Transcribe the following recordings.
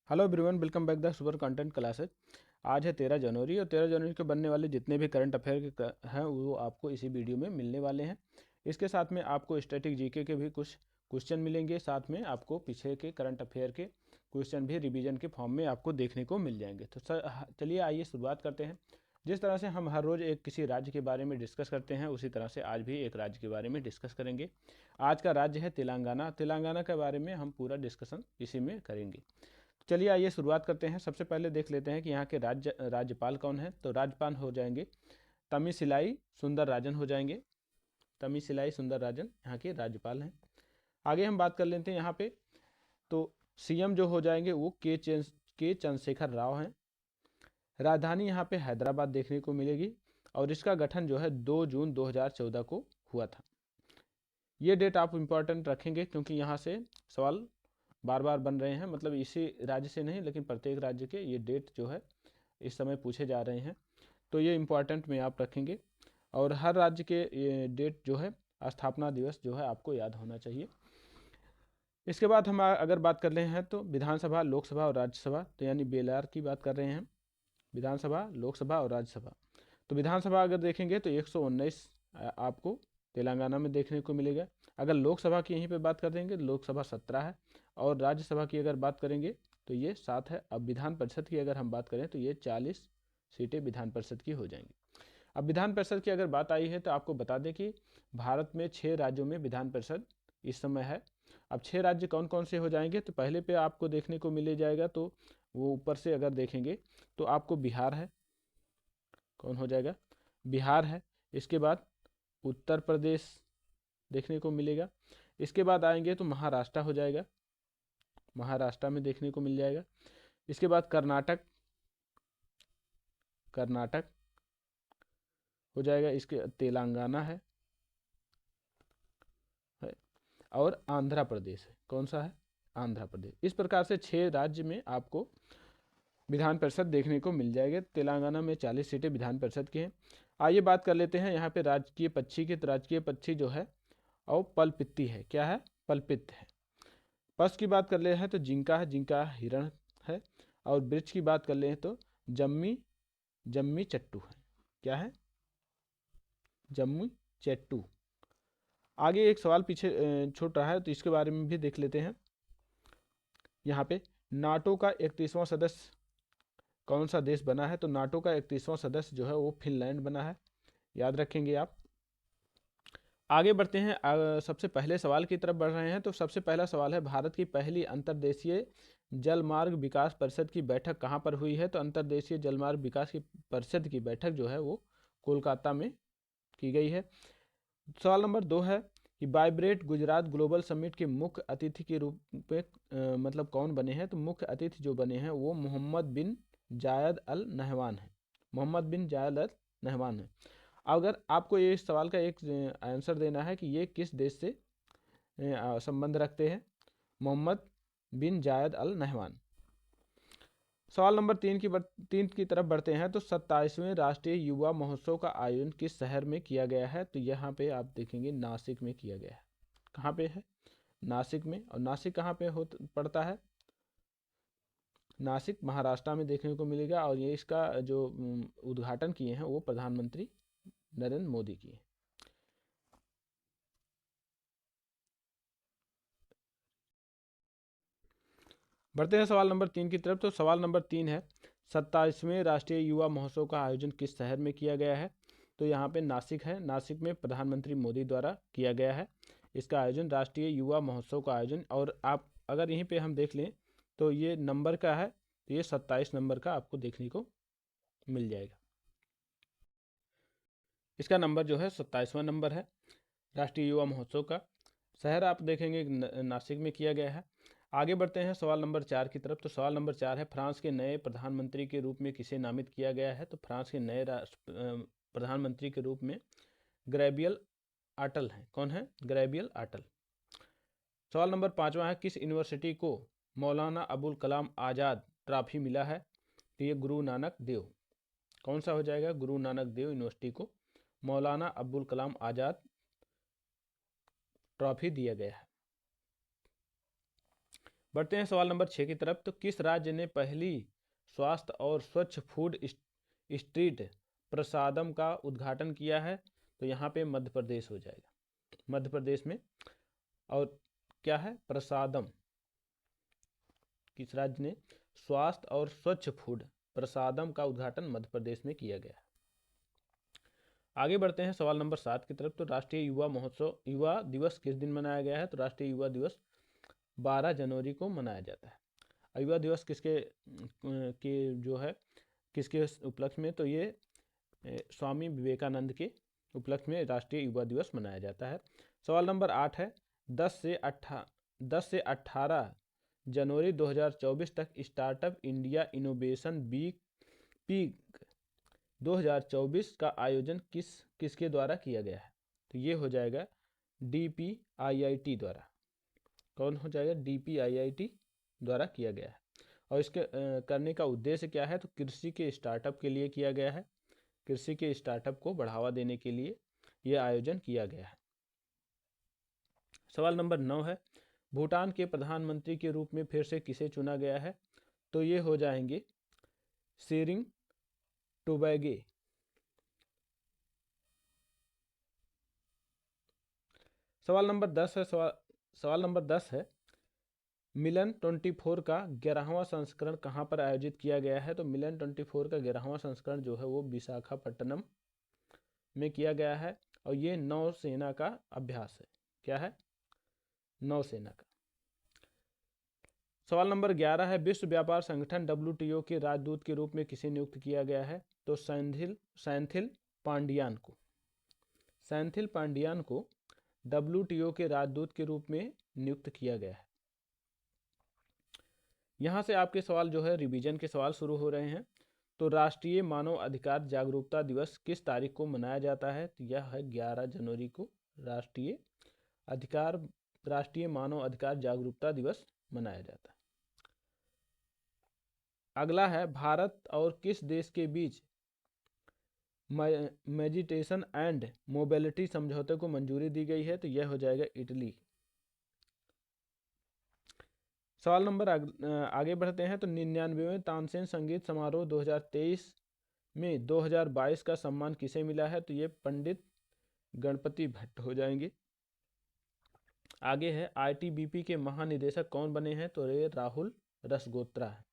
Hello everyone, welcome back the super content classes. आज है 13 जनवरी और 13 जनवरी को बनने वाले जितने भी करंट अफेयर के हैं वो आपको इसी वीडियो में मिलने वाले हैं। इसके साथ में आपको स्टैटिक जीके के भी कुछ क्वेश्चन मिलेंगे, साथ में आपको पीछे के करंट अफेयर के क्वेश्चन भी रिवीजन के फॉर्म में आपको देखने को मिल जाएंगे। तो चलिए आइए शुरुआत करते हैं। जिस तरह से हम हर रोज़ एक किसी राज्य के बारे में डिस्कस करते हैं, उसी तरह से आज भी एक राज्य के बारे में डिस्कस करेंगे। आज का राज्य है तेलंगाना। तेलंगाना के बारे में हम पूरा डिस्कशन इसी में करेंगे। चलिए आइए शुरुआत करते हैं। सबसे पहले देख लेते हैं कि यहाँ के राज्यपाल कौन है। तो राज्यपाल हो जाएंगे तमिसिलाई सुंदरराजन हो जाएंगे। तमिसिलाई सुंदरराजन यहाँ के राज्यपाल हैं। आगे हम बात कर लेते हैं यहाँ पे। तो सीएम जो हो जाएंगे वो के चंद्रशेखर राव हैं। राजधानी यहाँ पे हैदराबाद देखने को मिलेगी और इसका गठन जो है 2 जून 2014 को हुआ था। ये डेट आप इम्पोर्टेंट रखेंगे क्योंकि यहाँ से सवाल बार बार बन रहे हैं, मतलब इसी राज्य से नहीं लेकिन प्रत्येक राज्य के ये डेट जो है इस समय पूछे जा रहे हैं, तो ये इम्पोर्टेंट में आप रखेंगे। और हर राज्य के ये डेट जो है, स्थापना दिवस जो है आपको याद होना चाहिए। इसके बाद हम अगर बात कर रहे हैं तो विधानसभा, लोकसभा और राज्यसभा, तो यानी BLR की बात कर रहे हैं। विधानसभा, लोकसभा और राज्यसभा। तो विधानसभा अगर देखेंगे तो 119 आपको तेलंगाना में देखने को मिलेगा। अगर लोकसभा की यहीं पे बात कर देंगे तो लोकसभा 17 है और राज्यसभा की अगर बात करेंगे तो ये 7 है। अब विधान परिषद की अगर हम बात करें तो ये 40 सीटें विधान परिषद की हो जाएंगी। अब विधान परिषद की अगर बात आई है तो आपको बता दें कि भारत में 6 राज्यों में विधान परिषद इस समय है। अब 6 राज्य कौन कौन से हो जाएंगे, तो पहले पे आपको देखने को मिले जाएगा, तो वो ऊपर से अगर देखेंगे तो आपको बिहार है। कौन हो जाएगा? बिहार है। इसके बाद उत्तर प्रदेश देखने को मिलेगा। इसके बाद आएंगे तो महाराष्ट्र हो जाएगा, महाराष्ट्र में देखने को मिल जाएगा। इसके बाद कर्नाटक, कर्नाटक हो जाएगा। इसके तेलंगाना है और आंध्र प्रदेश है। कौन सा है? आंध्र प्रदेश। इस प्रकार से 6 राज्य में आपको विधान परिषद देखने को मिल जाएगा। तेलंगाना में 40 सीटें विधान परिषद की हैं। आइए बात कर लेते हैं यहाँ पे राजकीय पक्षी की। तो राजकीय पक्षी जो है और पलपित्ती है। क्या है? पलपित है। पशु की बात कर ले हैं तो जिंका है, जिंका हिरण है। और वृक्ष की बात कर ले तो जम्मी, जम्मी चट्टू है। क्या है? जम्मी चट्टू। आगे एक सवाल पीछे छूट रहा है तो इसके बारे में भी देख लेते हैं। यहाँ पे नाटो का 31वां सदस्य कौन सा देश बना है? तो नाटो का 31वां सदस्य जो है वो फिनलैंड बना है। याद रखेंगे आप। आगे बढ़ते हैं। सबसे पहले सवाल की तरफ बढ़ रहे हैं। तो सबसे पहला सवाल है, भारत की पहली अंतर्देशीय जलमार्ग विकास परिषद की बैठक कहाँ पर हुई है? तो अंतर्देशीय जलमार्ग विकास की परिषद की बैठक जो है वो कोलकाता में की गई है। सवाल नंबर 2 है कि वाइब्रेट गुजरात ग्लोबल समिट के मुख्य अतिथि के रूप में मतलब कौन बने हैं? तो मुख्य अतिथि जो बने हैं वो मोहम्मद बिन जायद अल नहवान है। मोहम्मद बिन जायद अल नहवान है। अगर आपको ये इस सवाल का एक आंसर देना है कि ये किस देश से संबंध रखते हैं, मोहम्मद बिन जायद अल नहवान। सवाल नंबर 3 की तरफ बढ़ते हैं। तो 27वें राष्ट्रीय युवा महोत्सव का आयोजन किस शहर में किया गया है? तो यहाँ पे आप देखेंगे नासिक में किया गया है। कहाँ पे है? नासिक में। और नासिक कहाँ पे पड़ता है? नासिक महाराष्ट्र में देखने को मिलेगा। और ये इसका जो उद्घाटन किए हैं वो प्रधानमंत्री नरेंद्र मोदी किए। बढ़ते हैं सवाल नंबर 3 की तरफ। तो सवाल नंबर 3 है, 27वें राष्ट्रीय युवा महोत्सव का आयोजन किस शहर में किया गया है? तो यहाँ पे नासिक है। नासिक में प्रधानमंत्री मोदी द्वारा किया गया है इसका आयोजन, राष्ट्रीय युवा महोत्सव का आयोजन। और आप अगर यहीं पे हम देख लें तो ये नंबर का है, तो ये 27 नंबर का आपको देखने को मिल जाएगा। इसका नंबर जो है 27वां नंबर है राष्ट्रीय युवा महोत्सव का। शहर आप देखेंगे नासिक में किया गया है। आगे बढ़ते हैं सवाल नंबर 4 की तरफ। तो सवाल नंबर 4 है, फ्रांस के नए प्रधानमंत्री के रूप में किसे नामित किया गया है? तो फ्रांस के नए प्रधानमंत्री के रूप में गैब्रियल अटल हैं। कौन है? गैब्रियल अटल। सवाल नंबर 5वां है, किस यूनिवर्सिटी को मौलाना अबुल कलाम आज़ाद ट्रॉफी मिला है? तो ये गुरु नानक देव। कौन सा हो जाएगा? गुरु नानक देव यूनिवर्सिटी को मौलाना अबुल कलाम आज़ाद ट्रॉफी दिया गया है। बढ़ते हैं सवाल नंबर 6 की तरफ। तो किस राज्य ने पहली स्वास्थ्य और स्वच्छ फूड स्ट्रीट प्रसादम का उद्घाटन किया है? तो यहाँ पे मध्य प्रदेश हो जाएगा, मध्य प्रदेश में। और क्या है? प्रसादम। किस राज्य ने स्वास्थ्य और स्वच्छ फूड प्रसादम का उद्घाटन मध्य प्रदेश में किया गया है? आगे बढ़ते हैं सवाल नंबर 7 की तरफ। तो राष्ट्रीय युवा दिवस किस दिन मनाया गया है? तो राष्ट्रीय युवा दिवस 12 जनवरी को मनाया जाता है। युवा दिवस किसके जो है किसके उपलक्ष्य में? तो ये स्वामी विवेकानंद के उपलक्ष्य में राष्ट्रीय युवा दिवस मनाया जाता है। सवाल नंबर 8 है, 10 से 18 जनवरी 2024 तक स्टार्टअप इंडिया इनोवेशन वीक 2024 का आयोजन किसके द्वारा किया गया है? तो ये हो जाएगा DPIIT द्वारा। कौन हो जाएगा? DPIIT द्वारा किया गया है। और इसके करने का उद्देश्य क्या है? तो कृषि के स्टार्टअप के लिए किया गया है। कृषि के स्टार्टअप को बढ़ावा देने के लिए यह आयोजन किया गया है। सवाल नंबर 9 है, भूटान के प्रधानमंत्री के रूप में फिर से किसे चुना गया है? तो ये हो जाएंगे शेरिंग टोबैगे। सवाल नंबर 10 है, मिलन 24 का 11वां संस्करण कहाँ पर आयोजित किया गया है? तो मिलन 24 का 11वां संस्करण जो है वो विशाखापट्टनम में किया गया है। और ये नौसेना का अभ्यास है। क्या है? नौसेना का। सवाल नंबर 11 है, विश्व व्यापार संगठन WTO के राजदूत के रूप में किसे नियुक्त किया गया है? तो सैंथिल पांडियान को WTO के राजदूत के रूप में नियुक्त किया गया है। यहाँ से आपके सवाल जो है रिवीजन के सवाल शुरू हो रहे हैं। तो राष्ट्रीय मानव अधिकार जागरूकता दिवस किस तारीख को मनाया जाता है? तो यह है 11 जनवरी को राष्ट्रीय मानव अधिकार जागरूकता दिवस मनाया जाता है। अगला है, भारत और किस देश के बीच मेडिटेशन एंड मोबिलिटी समझौते को मंजूरी दी गई है? तो यह हो जाएगा इटली। सवाल नंबर आगे बढ़ते हैं। तो 99वें तानसेन संगीत समारोह 2023 में 2022 का सम्मान किसे मिला है? तो ये पंडित गणपति भट्ट हो जाएंगे। आगे है, ITBP के महानिदेशक कौन बने हैं? तो ये राहुल रसगोत्रा है।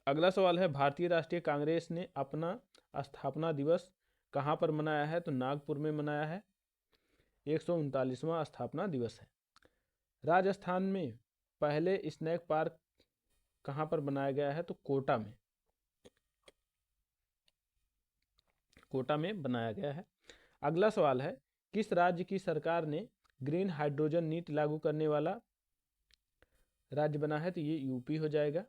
अगला सवाल है, भारतीय राष्ट्रीय कांग्रेस ने अपना स्थापना दिवस कहाँ पर मनाया है? तो नागपुर में मनाया है। 139वां स्थापना दिवस है। राजस्थान में पहले स्नैक पार्क कहाँ पर बनाया गया है? तो कोटा में बनाया गया है। अगला सवाल है, किस राज्य की सरकार ने ग्रीन हाइड्रोजन नीति लागू करने वाला राज्य बना है? तो ये यूपी हो जाएगा।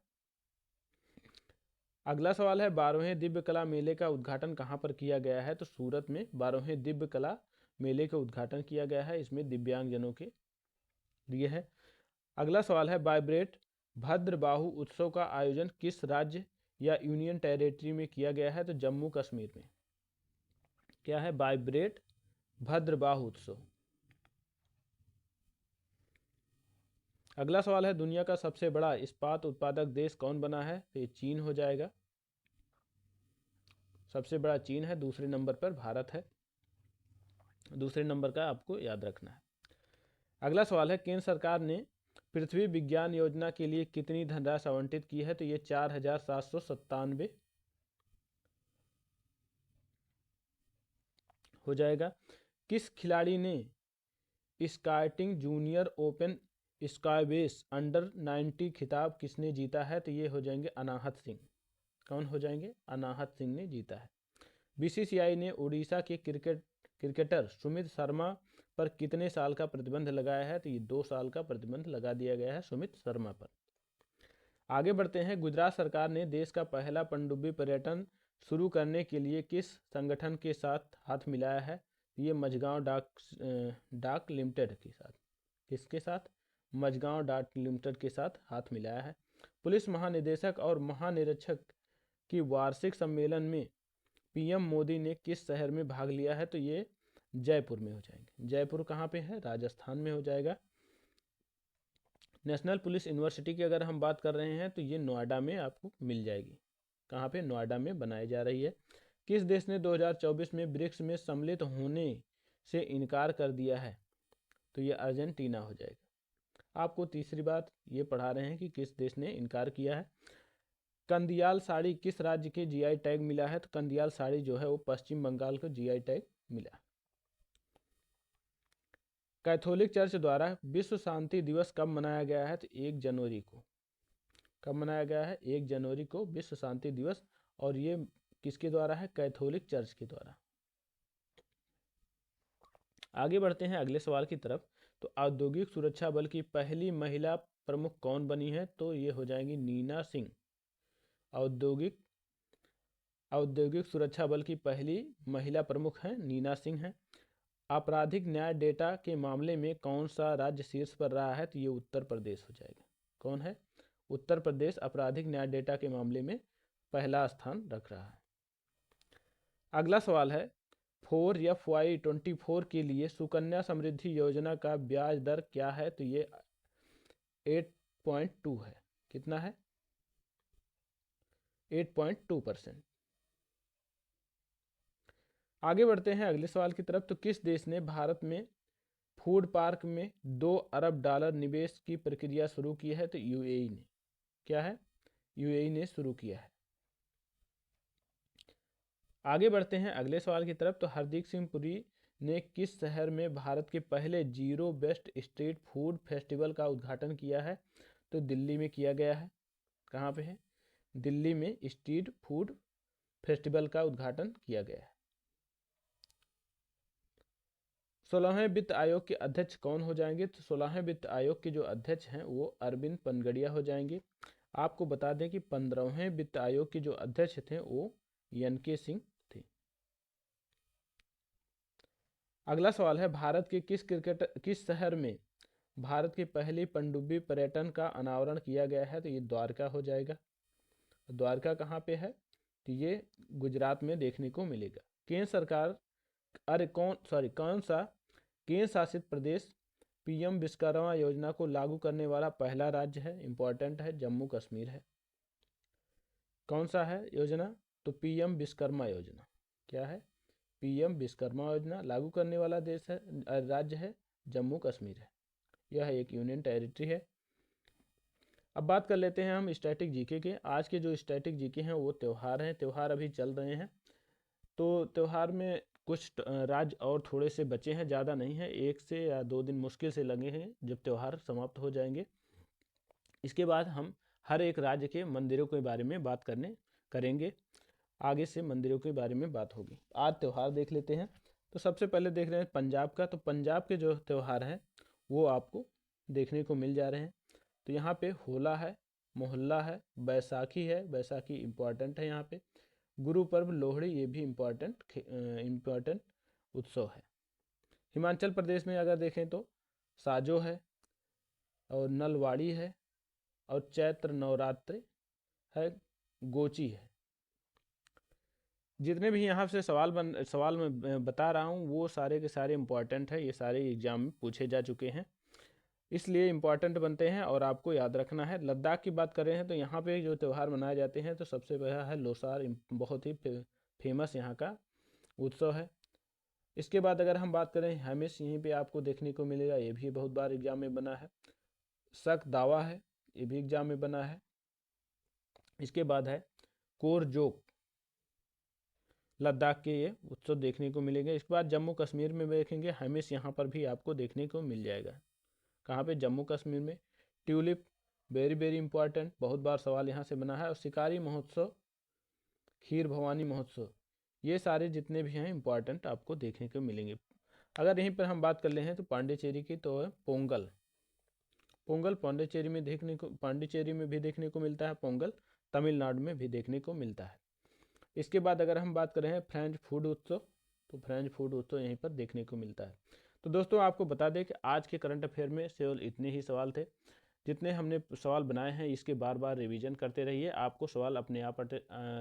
अगला सवाल है, 12वें दिव्य कला मेले का उद्घाटन कहाँ पर किया गया है? तो सूरत में 12वें दिव्य कला मेले का उद्घाटन किया गया है। इसमें दिव्यांगजनों के लिए है। अगला सवाल है, वाइब्रेट भद्रबाहु उत्सव का आयोजन किस राज्य या यूनियन टेरिटरी में किया गया है? तो जम्मू कश्मीर में। क्या है? वाइब्रेट भद्रबाहु उत्सव। अगला सवाल है, दुनिया का सबसे बड़ा इस्पात उत्पादक देश कौन बना है? तो ये चीन हो जाएगा। सबसे बड़ा चीन है, दूसरे नंबर पर भारत है। दूसरे नंबर का आपको याद रखना है। अगला सवाल है, केंद्र सरकार ने पृथ्वी विज्ञान योजना के लिए कितनी धनराशि आवंटित की है? तो ये 4797 हो जाएगा। किस खिलाड़ी ने स्काइटिंग जूनियर ओपन स्काईबेस अंडर 90 खिताब किसने जीता है? तो ये हो जाएंगे अनाहत सिंह। कौन हो जाएंगे? अनाहत सिंह ने जीता है। BCCI ने उड़ीसा के क्रिकेटर सुमित शर्मा पर कितने साल का प्रतिबंध लगाया है? तो ये 2 साल का प्रतिबंध लगा दिया गया है सुमित शर्मा पर। आगे बढ़ते हैं, गुजरात सरकार ने देश का पहला पनडुब्बी पर्यटन शुरू करने के लिए किस संगठन के साथ हाथ मिलाया है? ये मझगांव डाक लिमिटेड के साथ। किसके साथ? मझगांव डाक लिमिटेड के साथ हाथ मिलाया है। पुलिस महानिदेशक और महानिरीक्षक की वार्षिक सम्मेलन में PM मोदी ने किस शहर में भाग लिया है? तो ये जयपुर में हो जाएंगे। जयपुर कहाँ पे है? राजस्थान में हो जाएगा। नेशनल पुलिस यूनिवर्सिटी की अगर हम बात कर रहे हैं तो ये नोएडा में आपको मिल जाएगी। कहाँ पे? नोएडा में बनाई जा रही है। किस देश ने 2024 में ब्रिक्स में सम्मिलित होने से इनकार कर दिया है? तो ये अर्जेंटीना हो जाएगा। आपको तीसरी बात ये पढ़ा रहे हैं कि किस देश ने इनकार किया है। कंदियाल साड़ी किस राज्य के जीआई टैग मिला है? तो कंदियाल साड़ी जो है वो पश्चिम बंगाल को जीआई टैग मिला। कैथोलिक चर्च द्वारा विश्व शांति दिवस कब मनाया गया है? तो 1 जनवरी को। कब मनाया गया है? 1 जनवरी को विश्व शांति दिवस। और ये किसके द्वारा है? कैथोलिक चर्च के द्वारा। आगे बढ़ते हैं अगले सवाल की तरफ। तो औद्योगिक सुरक्षा बल की पहली महिला प्रमुख कौन बनी है? तो ये हो जाएंगी नीना सिंह। औद्योगिक सुरक्षा बल की पहली महिला प्रमुख हैं नीना सिंह हैं। आपराधिक न्याय डेटा के मामले में कौन सा राज्य शीर्ष पर रहा है? तो ये उत्तर प्रदेश हो जाएगा। कौन है? उत्तर प्रदेश आपराधिक न्याय डेटा के मामले में पहला स्थान रख रहा है। अगला सवाल है 4FY24 के लिए सुकन्या समृद्धि योजना का ब्याज दर क्या है? तो ये 8.2 है। कितना है? 8.2%। आगे बढ़ते हैं अगले सवाल की तरफ। तो किस देश ने भारत में फूड पार्क में $2 अरब निवेश की प्रक्रिया शुरू की है? तो यूएई ने। क्या है? यूएई ने शुरू किया है। आगे बढ़ते हैं अगले सवाल की तरफ। तो हरदीप सिंह पुरी ने किस शहर में भारत के पहले zero waste street food festival का उद्घाटन किया है? तो दिल्ली में किया गया है। कहाँ पे है? दिल्ली में स्ट्रीट फूड फेस्टिवल का उद्घाटन किया गया है। 16वें वित्त आयोग के अध्यक्ष कौन हो जाएंगे? तो 16वें वित्त आयोग के जो अध्यक्ष हैं वो अरविंद पनगड़िया हो जाएंगे। आपको बता दें कि 15वें वित्त आयोग के जो अध्यक्ष थे वो एन.के. सिंह थे। अगला सवाल है भारत के किस शहर में भारत की पहली पनडुब्बी पर्यटन का अनावरण किया गया है? तो ये द्वारका हो जाएगा। द्वारका कहाँ पे है? तो ये गुजरात में देखने को मिलेगा। केंद्र सरकार कौन सा केंद्र शासित प्रदेश पीएम विश्वकर्मा योजना को लागू करने वाला पहला राज्य है? इंपॉर्टेंट है, जम्मू कश्मीर है। कौन सा है योजना? तो पीएम विश्वकर्मा योजना। क्या है? पीएम विश्वकर्मा योजना लागू करने वाला देश है, राज्य है जम्मू कश्मीर है। यह एक यूनियन टेरिटरी है। अब बात कर लेते हैं हम स्टैटिक जीके के। आज के जो स्टैटिक जीके हैं वो त्यौहार हैं। त्यौहार अभी चल रहे हैं। तो त्यौहार में कुछ राज्य और थोड़े से बचे हैं, ज़्यादा नहीं है। 1 से या 2 दिन मुश्किल से लगे हैं जब त्यौहार समाप्त हो जाएंगे। इसके बाद हम हर एक राज्य के मंदिरों के बारे में बात करेंगे। आगे से मंदिरों के बारे में बात होगी। आज त्यौहार देख लेते हैं। तो सबसे पहले देख रहे हैं पंजाब का। तो पंजाब के जो त्यौहार हैं वो आपको देखने को मिल जा रहे हैं। तो यहाँ पे होला है, मोहल्ला है, बैसाखी है। बैसाखी इम्पॉर्टेंट है। यहाँ पे गुरु पर्व, लोहड़ी, ये भी इम्पॉर्टेंट उत्सव है। हिमाचल प्रदेश में अगर देखें तो साजो है और नलवाड़ी है और चैत्र नवरात्रि है, गोची है। जितने भी यहाँ से सवाल मैं बता रहा हूँ वो सारे के सारे इम्पॉर्टेंट है। ये सारे एग्जाम में पूछे जा चुके हैं, इसलिए इम्पॉर्टेंट बनते हैं और आपको याद रखना है। लद्दाख की बात करें हैं तो यहाँ पे जो त्यौहार मनाए जाते हैं तो सबसे पहला है लोसार, बहुत ही फेमस यहाँ का उत्सव है। इसके बाद अगर हम बात करें हेमिस, यहीं पे आपको देखने को मिलेगा, ये भी बहुत बार एग्जाम में बना है। सक दावा है, ये भी एग्जाम में बना है। इसके बाद है कोरजोक, लद्दाख के ये उत्सव देखने को मिलेंगे। इसके बाद जम्मू कश्मीर में देखेंगे हेमिस, यहाँ पर भी आपको देखने को मिल जाएगा। कहाँ पे? जम्मू कश्मीर में। ट्यूलिप वेरी वेरी इंपॉर्टेंट, बहुत बार सवाल यहाँ से बना है। और शिकारी महोत्सव, खीर भवानी महोत्सव, ये सारे जितने भी हैं इंपॉर्टेंट आपको देखने को मिलेंगे। अगर यहीं पर हम बात कर ले हैं तो पांडिचेरी की, तो है पोंगल। पोंगल पांडिचेरी में भी देखने को मिलता है। पोंगल तमिलनाडु में भी देखने को मिलता है। इसके बाद अगर हम बात करें फ्रेंच फूड उत्सव, तो फ्रेंच फूड उत्सव यहीं पर देखने को मिलता है। तो दोस्तों आपको बता दें कि आज के करंट अफेयर में केवल इतने ही सवाल थे। जितने हमने सवाल बनाए हैं इसके बार बार रिवीजन करते रहिए, आपको सवाल अपने आप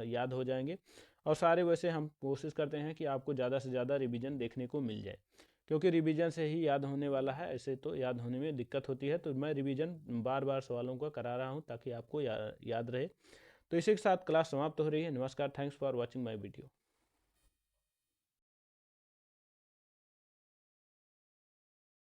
याद हो जाएंगे। और सारे वैसे हम कोशिश करते हैं कि आपको ज़्यादा से ज़्यादा रिवीजन देखने को मिल जाए, क्योंकि रिवीजन से ही याद होने वाला है, ऐसे तो याद होने में दिक्कत होती है। तो मैं रिवीजन बार बार सवालों का करा रहा हूँ ताकि आपको याद रहे। तो इसी के साथ क्लास समाप्त हो रही है। नमस्कार, thanks for watching my video.